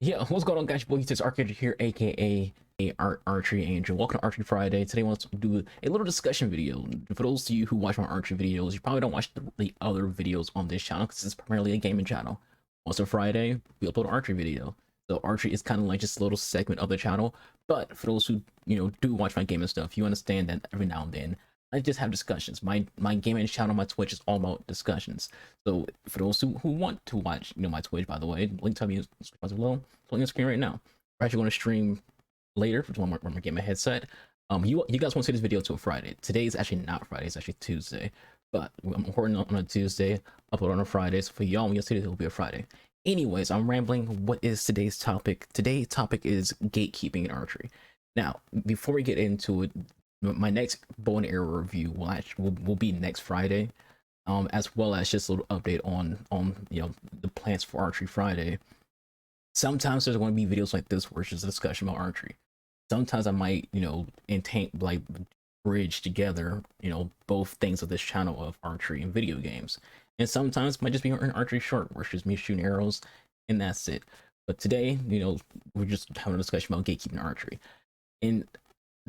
Yeah, what's going on, guys? Boy, it's Archery here, aka Archery Angel. Welcome to Archery Friday. Today, I want to do a little discussion video. For those of you who watch my Archery videos, you probably don't watch the other videos on this channel because it's primarily a gaming channel. Once a Friday, we upload an Archery video. So Archery is kind of like just a little segment of the channel. But for those who do watch my gaming stuff, you understand that every now and then I just have discussions. My gaming channel, my Twitch is all about discussions. So for those who want to watch, my Twitch, by the way, link to me below. On your screen right now. We're actually going to stream later when I get my headset. You guys want to see this video till Friday. Today is actually not Friday, it's actually Tuesday. But I'm recording on a Tuesday, upload on a Friday. So for y'all, when you see it, it'll be a Friday. Anyways, I'm rambling. What is today's topic? Today's topic is gatekeeping in archery. Now, before we get into it, my next bow and arrow review will be next Friday. As well as just a little update on the plans for Archery Friday. Sometimes there's going to be videos like this where it's just a discussion about archery. Sometimes I might, like bridge together, both things of this channel of archery and video games. And sometimes it might just be an archery short where it's just me shooting arrows and that's it. But today, we're just having a discussion about gatekeeping archery. And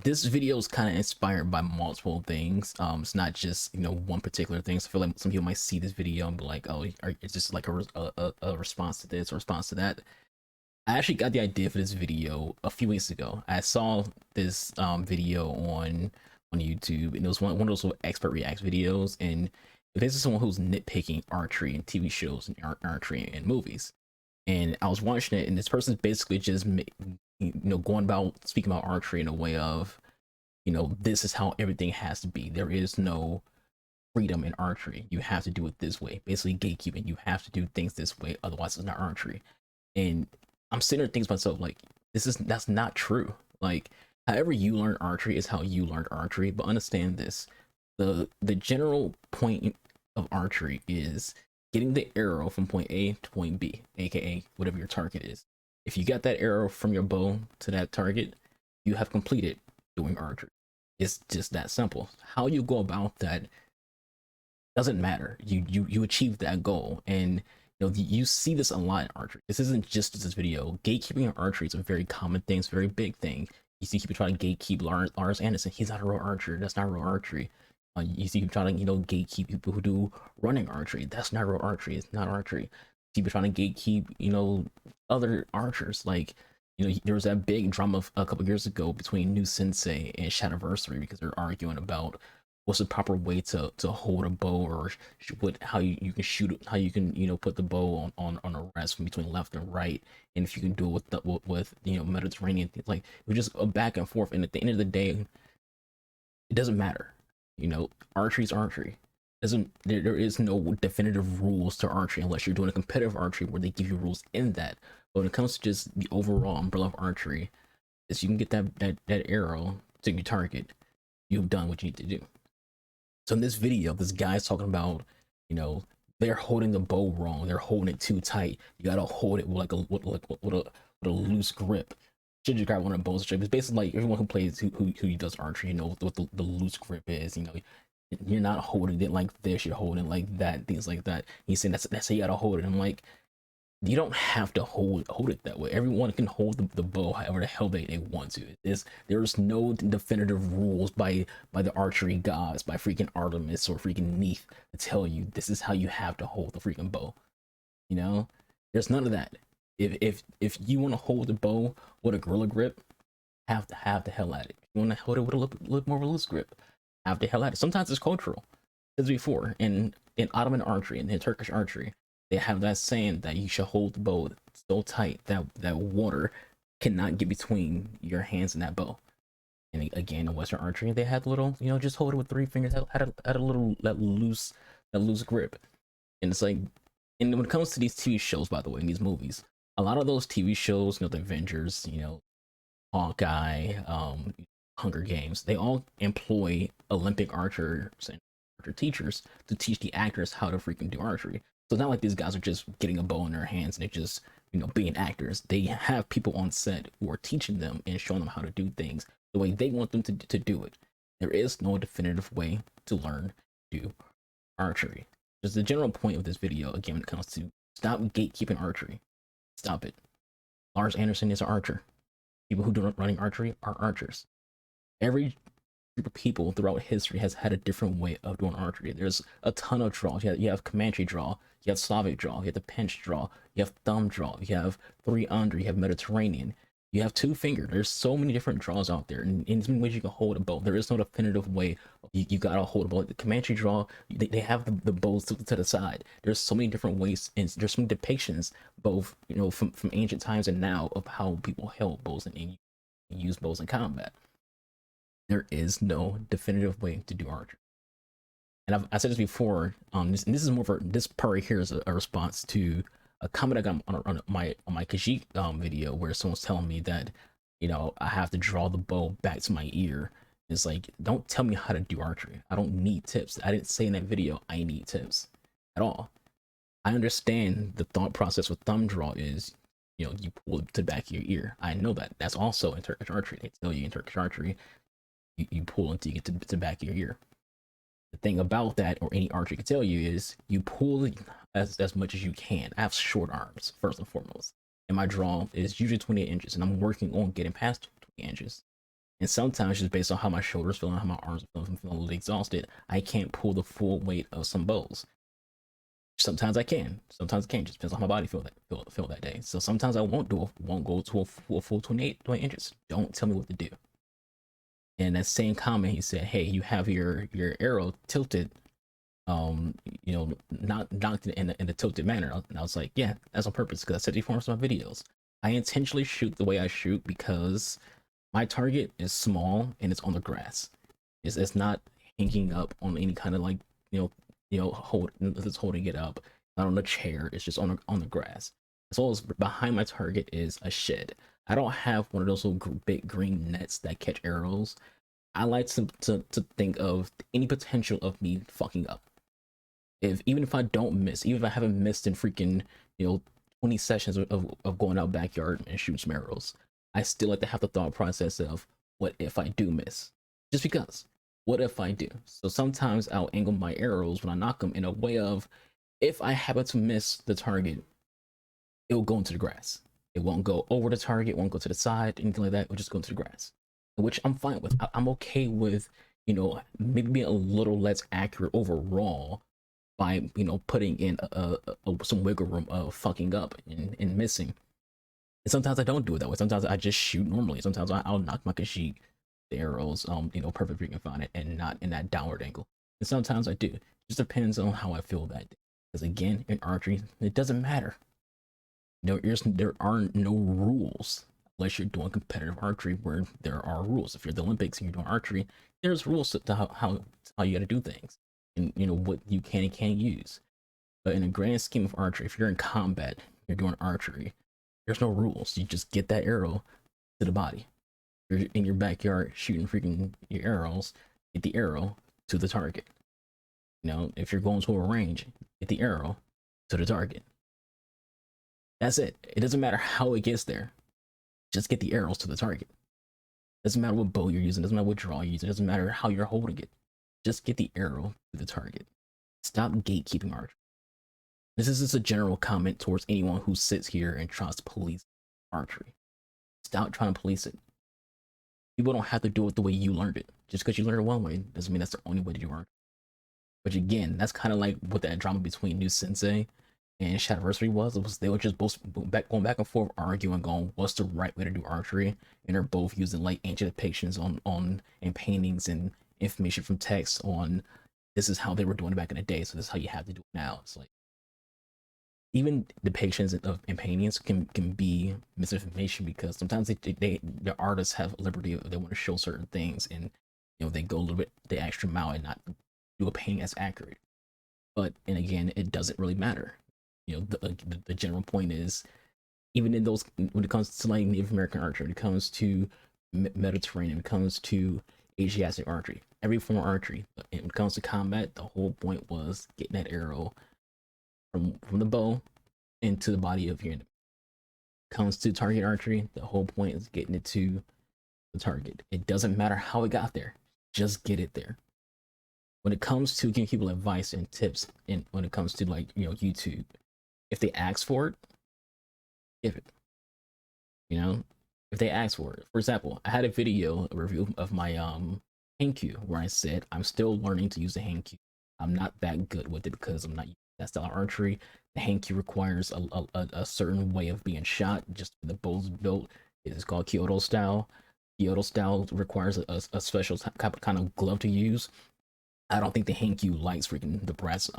this video is kind of inspired by multiple things. It's not just one particular thing. So I feel like some people might see this video and be like, oh, it's just like a response to this or response to that. I actually got the idea for this video a few weeks ago. I saw this video on YouTube, and it was one of those little expert reacts videos, and this is someone who's nitpicking archery and TV shows and archery and movies. And I was watching it, and this person's basically just going about speaking about archery in a way of, this is how everything has to be. There is no freedom in archery. You have to do it this way. Basically gatekeeping. You have to do things this way, otherwise it's not archery. And I'm sitting there thinking to myself, like, that's not true. Like, however you learn archery is how you learned archery, but understand this. The general point of archery is getting the arrow from point A to point B, aka whatever your target is. If you got that arrow from your bow to that target, you have completed doing archery. It's just that simple. How you go about that doesn't matter. You achieve that goal. And you see this a lot in archery. This isn't just this video. Gatekeeping in archery is a very common thing. It's a very big thing. You see people trying to gatekeep Lars Anderson. He's not a real archer. That's not real archery. You see people trying to gatekeep people who do running archery. That's not real archery. It's not archery. You see people trying to gatekeep other archers. Like there was that big drama a couple years ago between New Sensei and Shadowversary because they're arguing about what's the proper way to hold a bow, or how you can shoot it, how you can put the bow on a rest from between left and right, and if you can do it with Mediterranean things. Like it was just a back and forth, and at the end of the day it doesn't matter. Archery's archery. There is no definitive rules to archery unless you're doing a competitive archery where they give you rules in that. But when it comes to just the overall umbrella of archery, is you can get that arrow to your target, you've done what you need to do. So in this video, this guy's talking about, they're holding the bow wrong. They're holding it too tight. You gotta hold it with a loose grip. Should you grab one of the bows straight? It's basically like everyone who plays who does archery, what the loose grip is. You're not holding it like this. You're holding it like that. Things like that. He's saying that's how you gotta hold it. I'm like, you don't have to hold it that way. Everyone can hold the bow however the hell they want to. There's no definitive rules by the archery gods, by freaking Artemis or freaking Neith to tell you this is how you have to hold the freaking bow. There's none of that. If you want to hold the bow with a gorilla grip, have the hell at it. If you want to hold it with a little more of a loose grip, have the hell at it. Sometimes it's cultural. As before in Ottoman archery and in Turkish archery, they have that saying that you should hold the bow so tight that water cannot get between your hands and that bow. And again, in Western archery, they had little, just hold it with 3 fingers, had a little that loose grip. And it's like, and when it comes to these TV shows, by the way, in these movies, a lot of those TV shows, the Avengers, Hawkeye, Hunger Games, they all employ Olympic archers and archer teachers to teach the actors how to freaking do archery. So it's not like these guys are just getting a bow in their hands and they're just, being actors. They have people on set who are teaching them and showing them how to do things the way they want them to do it. There is no definitive way to learn to do archery. Just the general point of this video, again, when it comes to stop gatekeeping archery. Stop it. Lars Anderson is an archer. People who do running archery are archers. Every group of people throughout history has had a different way of doing archery. There's a ton of draws. You have Comanche draw, you have Slavic draw, you have the pinch draw, you have thumb draw, you have 3-under, you have Mediterranean, you have 2-finger. There's so many different draws out there, and in many ways you can hold a bow. There is no definitive way you gotta hold a bow. The Comanche draw, they have the bows to the side. There's so many different ways, and there's so many depictions, both from ancient times and now, of how people held bows and use bows in combat. There is no definitive way to do archery. And I said this before. This is more for this part right here is a response to a comment I got on my Khajiit video, where someone's telling me that I have to draw the bow back to my ear. It's like, don't tell me how to do archery. I don't need tips. I didn't say in that video I need tips at all. I understand the thought process with thumb draw is you pull it to the back of your ear. I know that. That's also in Turkish archery. They tell you in Turkish archery you pull until you get to the back of your ear. The thing about that, or any archer can tell you, is you pull as much as you can. I have short arms, first and foremost, and my draw is usually 28 inches, and I'm working on getting past 20 inches. And sometimes, just based on how my shoulders feel and how my arms feel, if I'm feeling a little exhausted, I can't pull the full weight of some bows. Sometimes I can, sometimes I can't. Just depends on how my body feel that day. So sometimes I won't go to a full 20 inches. Don't tell me what to do. In that same comment, he said, "Hey, you have your arrow tilted, not knocked in a tilted manner." And I was like, "Yeah, that's on purpose, because I said before in some of my videos, I intentionally shoot the way I shoot because my target is small and it's on the grass. It's not hanging up on any kind of like it's holding it up, not on a chair. It's just on the grass. As well as behind my target is a shed. I don't have one of those little big green nets that catch arrows. I like to think of any potential of me fucking up. Even if I don't miss, even if I haven't missed in freaking 20 sessions of going out backyard and shooting some arrows, I still like to have the thought process of, what if I do miss? Just because. What if I do? So sometimes I'll angle my arrows when I knock them in a way of, if I happen to miss the target, it will go into the grass. It won't go over the target, won't go to the side, anything like that. It will just go into the grass, which I'm fine with. I'm okay with, maybe being a little less accurate overall by, putting in some wiggle room of fucking up and missing. And sometimes I don't do it that way. Sometimes I just shoot normally. Sometimes I'll knock my Khajiit, the arrows, perfect freaking fine, and not in that downward angle. And sometimes I do. It just depends on how I feel that day. Because again, in archery, it doesn't matter. There are no rules unless you're doing competitive archery, where there are rules. If you're the Olympics and you're doing archery, there's rules to how you got to do things, and what you can and can't use. But in a grand scheme of archery, if you're in combat, you're doing archery, there's no rules. You just get that arrow to the body. You're in your backyard shooting freaking your arrows, get the arrow to the target. If you're going to a range, get the arrow to the target. That's it. It doesn't matter how it gets there. Just get the arrows to the target. Doesn't matter what bow you're using. Doesn't matter what draw you're using. Doesn't matter how you're holding it. Just get the arrow to the target. Stop gatekeeping archery. This is just a general comment towards anyone who sits here and tries to police archery. Stop trying to police it. People don't have to do it the way you learned it. Just because you learned it one way doesn't mean that's the only way to do archery. Which again, that's kind of like what that drama between New Sensei and Shadowversary was. They were just both going back and forth, arguing on what's the right way to do archery, and they're both using like ancient depictions and paintings and information from text on, this is how they were doing it back in the day, so this is how you have to do it now. It's like, even depictions and paintings can be misinformation, because sometimes the artists have liberty. They want to show certain things, and they go a little bit the extra mile and not do a painting as accurate. But, and again, it doesn't really matter. The general point is, even in those, when it comes to like Native American archery, when it comes to Mediterranean, when it comes to Asiatic archery, every form of archery, when it comes to combat, the whole point was getting that arrow from the bow into the body of your enemy. Comes to target archery, the whole point is getting it to the target. It doesn't matter how it got there, just get it there. When it comes to giving people advice and tips, and when it comes to like YouTube, if they ask for it, give it. You know, if they ask for it. For example, I had a review of my Hankyu where I said I'm still learning to use the Hankyu. I'm not that good with it because I'm not using that style of archery. The Hankyu requires a certain way of being shot. Just the bow's built. It is called Kyoto style. Kyoto style requires a special kind of glove to use. I don't think the Hankyu likes freaking the brass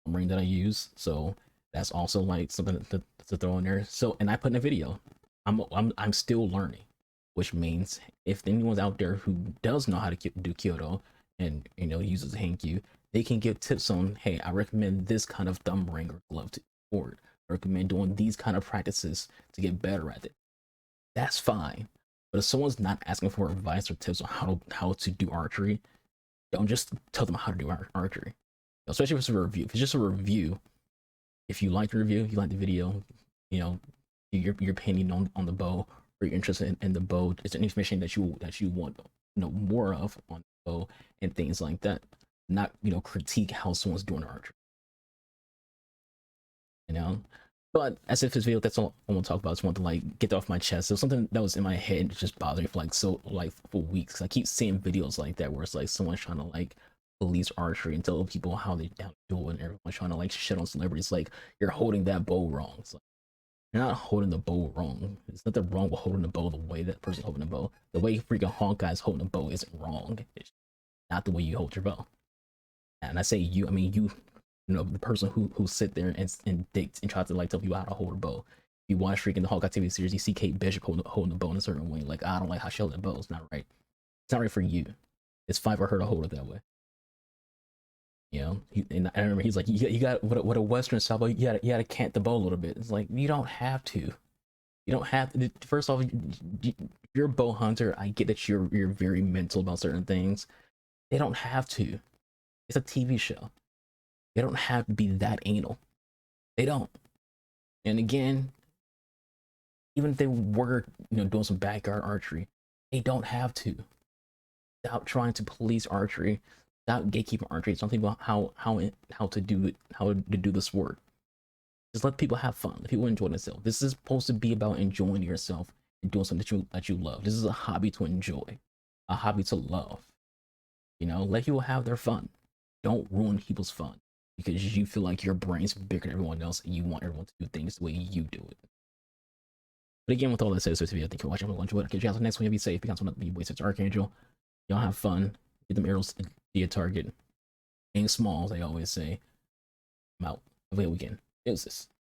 ring that I use. So that's also like something to throw in there. So, and I put in a video. I'm still learning, which means if anyone's out there who does know how to do Kyoto and uses a Hankyu, they can give tips on, hey, I recommend this kind of thumb ring or glove to forward. I recommend doing these kind of practices to get better at it. That's fine. But if someone's not asking for advice or tips on how to do archery, don't just tell them how to do archery. Especially if it's a review. If it's just a review, if you like the review, you like the video, you know, your opinion on the bow, or you're interested in the bow, is there any information that you want more of on the bow and things like that. Not critique how someone's doing archery. You know, but as if this video, that's all I want to talk about. I just want to like get that off my chest. So something that was in my head just bothered me for for weeks. I keep seeing videos like that where it's like someone's trying to like police archery and tell people how they do it, and everyone's trying to like shit on celebrities. Like, you're holding that bow wrong. It's like, you're not holding the bow wrong. There's nothing wrong with holding the bow the way that person's holding the bow. The way freaking Hawkeye's holding the bow isn't wrong. It's not the way you hold your bow. And I say you, I mean the person who sit there and dictates and tries to like tell people how to hold a bow. If you watch freaking the Hawkeye TV series, you see Kate Bishop holding the bow in a certain way. Like, I don't like how she holds the bow. It's not right. It's not right for you. It's fine for her to hold it that way. And I remember he's like, you got what a Western style bow. You gotta cant the bow a little bit. It's like, you don't have to. You don't have to. First off, you're a bow hunter. I get that you're very mental about certain things. They don't have to. It's a TV show. They don't have to be that anal. They don't. And again, even if they were, doing some backyard archery, they don't have to. Without trying to police archery, without gatekeeping archery, something about how to do it, how to do the sport. Just let people have fun. Let people enjoy themselves. This is supposed to be about enjoying yourself and doing something that you love. This is a hobby to enjoy, a hobby to love. Let people have their fun. Don't ruin people's fun because you feel like your brain's bigger than everyone else and you want everyone to do things the way you do it. But again, with all that said, this video, thank you for watching. I'm going to catch you guys next one. You'll be safe. Because one of the wasted Archangel. Y'all have fun. Get them arrows to your target. Aim small, as they always say. I'm out. Have a good weekend. It was this.